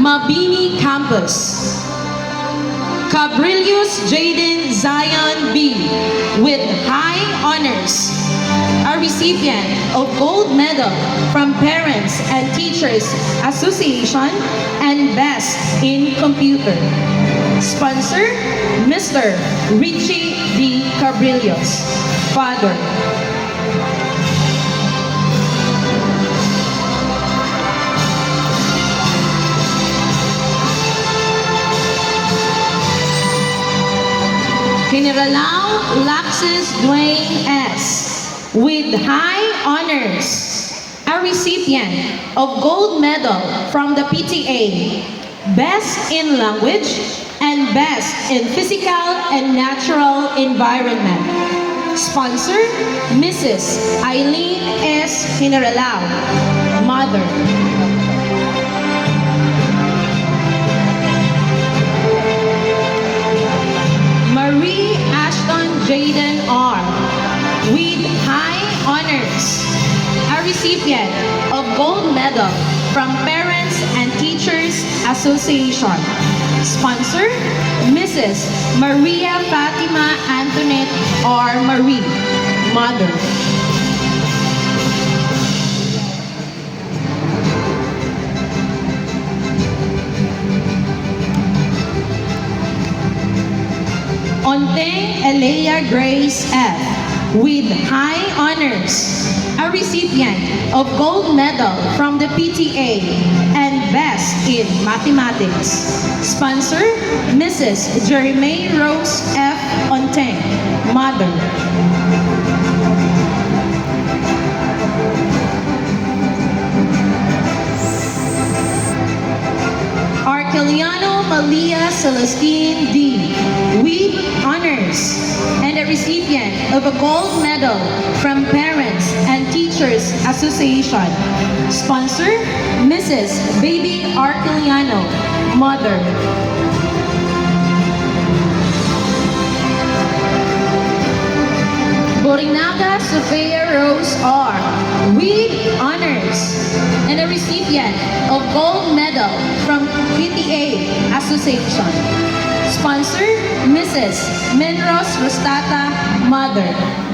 Mabini Campus. Cabrillos Jaden Zion B. with high honors. A recipient of gold medal from Parents and Teachers Association and Best in Computer. Sponsor, Mr. Richie D. Cabrillos, Father. Generalao Laxis Dwayne S. with high honors. A recipient of gold medal from the PTA, Best in Language and Best in Physical and Natural Environment. Sponsor, Mrs. Eileen S. Generalao, Mother. Marie Ashton Jaden R. with high honors. A recipient of gold medal from Parents and Teachers Association. Sponsor, Mrs. Maria Fatima Antoinette R. Marie, Mother. Onteng Elea Grace F. with high honors. A recipient of gold medal from the PTA and Best in Mathematics. Sponsor, Mrs. Jermaine Rose F. Onteng, Mother. Arceliano Malia Celestine D. with honors and a recipient of a gold medal from Parents and Teachers Association. Sponsor, Mrs. Baby Arceliano, Mother. Borinaga Sofia Rose R. with honors and a recipient of gold medal from PTA Association. Sponsor, Mrs. Menros Rostata, Mother.